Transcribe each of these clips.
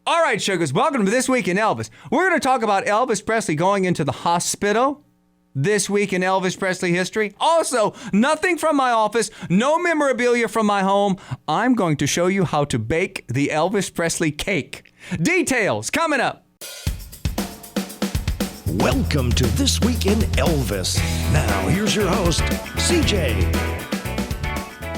All right, sugars, welcome to This Week in Elvis. We're going to talk about Elvis Presley going into the hospital. This week in Elvis Presley history. Also, nothing from my office, no memorabilia from my home. I'm going to show you how to bake the Elvis Presley cake. Details coming up. Welcome to This Week in Elvis. Now, here's your host, CJ.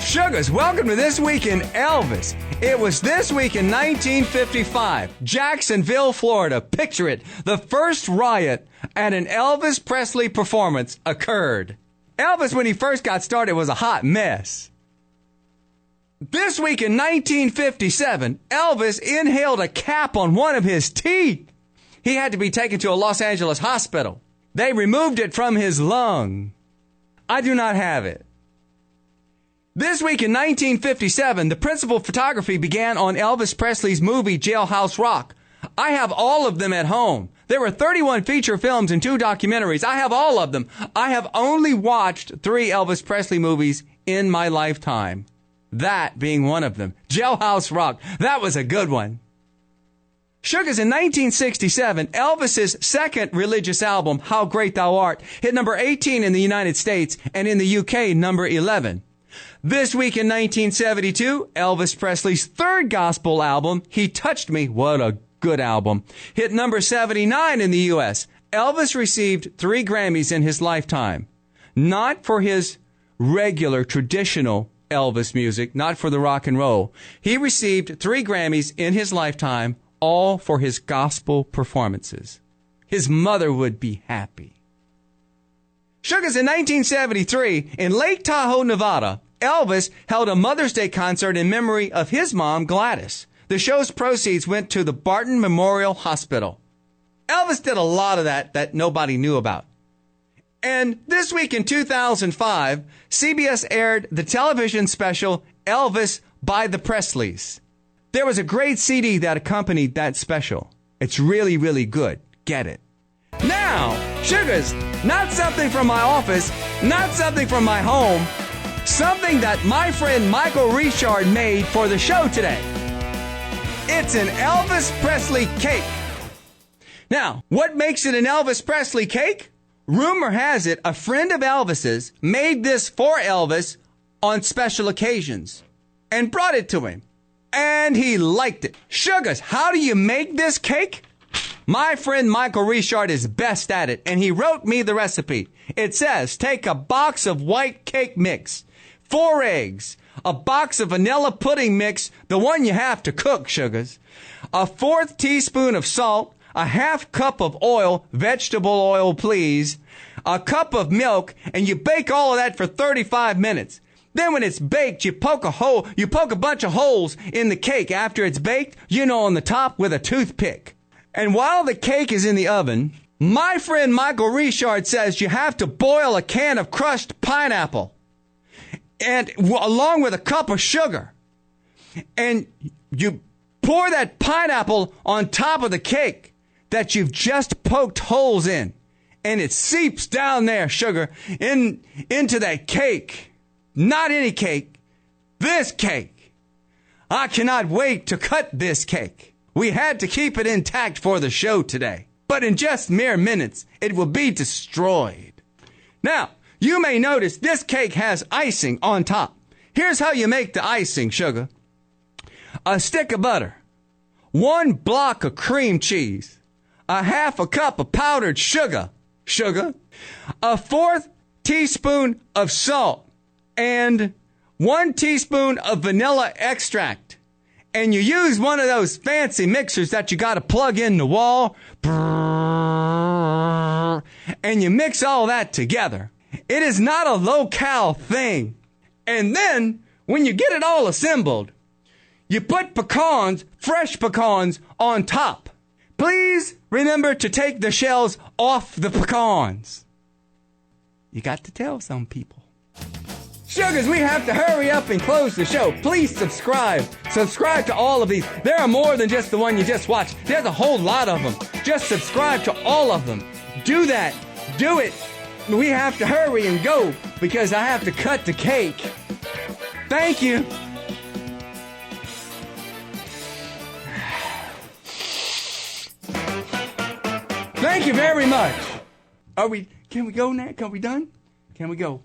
Sugars, welcome to This Week in Elvis. It was this week in 1955, Jacksonville, Florida. Picture it. The first riot at an Elvis Presley performance occurred. Elvis, when he first got started, was a hot mess. This week in 1957, Elvis inhaled a cap on one of his teeth. He had to be taken to a Los Angeles hospital. They removed it from his lung. I do not have it. This week in 1957, the principal photography began on Elvis Presley's movie Jailhouse Rock. I have all of them at home. There were 31 feature films and 2 documentaries. I have all of them. I have only watched 3 Elvis Presley movies in my lifetime. That being one of them. Jailhouse Rock. That was a good one. Sugars, in 1967, Elvis's second religious album, How Great Thou Art, hit number 18 in the United States and in the UK, number 11. This week in 1972, Elvis Presley's third gospel album, He Touched Me, what a good album, hit number 79 in the U.S. Elvis received 3 Grammys in his lifetime. Not for his regular, traditional Elvis music, not for the rock and roll. He received 3 Grammys in his lifetime, all for his gospel performances. His mother would be happy. Sugars, in 1973, in Lake Tahoe, Nevada, Elvis held a Mother's Day concert in memory of his mom, Gladys. The show's proceeds went to the Barton Memorial Hospital. Elvis did a lot of that nobody knew about. And this week in 2005, CBS aired the television special Elvis by the Presleys. There was a great CD that accompanied that special. It's really, really good. Get it. Now, sugars, not something from my office, not something from my home, something that my friend Michael Richard made for the show today. It's an Elvis Presley cake. Now, what makes it an Elvis Presley cake? Rumor has it a friend of Elvis's made this for Elvis on special occasions and brought it to him. And he liked it. Sugars, how do you make this cake? My friend Michael Richard is best at it, and he wrote me the recipe. It says, take a box of white cake mix, 4 eggs, a box of vanilla pudding mix, the one you have to cook, sugars, a 1/4 teaspoon of salt, a 1/2 cup of oil, vegetable oil, please, a cup of milk, and you bake all of that for 35 minutes. Then when it's baked, you poke a bunch of holes in the cake after it's baked, on the top with a toothpick. And while the cake is in the oven, my friend Michael Richard says you have to boil a can of crushed pineapple and along with a cup of sugar. And you pour that pineapple on top of the cake that you've just poked holes in. And it seeps down there, sugar, into that cake. Not any cake, this cake. I cannot wait to cut this cake. We had to keep it intact for the show today. But in just mere minutes, it will be destroyed. Now, you may notice this cake has icing on top. Here's how you make the icing, sugar. A stick of butter, 1 block of cream cheese, a 1/2 cup of powdered sugar, a 1/4 teaspoon of salt, and 1 teaspoon of vanilla extract. And you use one of those fancy mixers that you got to plug in the wall. And you mix all that together. It is not a low-cal thing. And then, when you get it all assembled, you put pecans, fresh pecans, on top. Please remember to take the shells off the pecans. You got to tell some people. Sugars, we have to hurry up and close the show. Please subscribe. Subscribe to all of these. There are more than just the one you just watched. There's a whole lot of them. Just subscribe to all of them. Do that. Do it. We have to hurry and go because I have to cut the cake. Thank you. Thank you very much. Can we go now? Can we done? Can we go?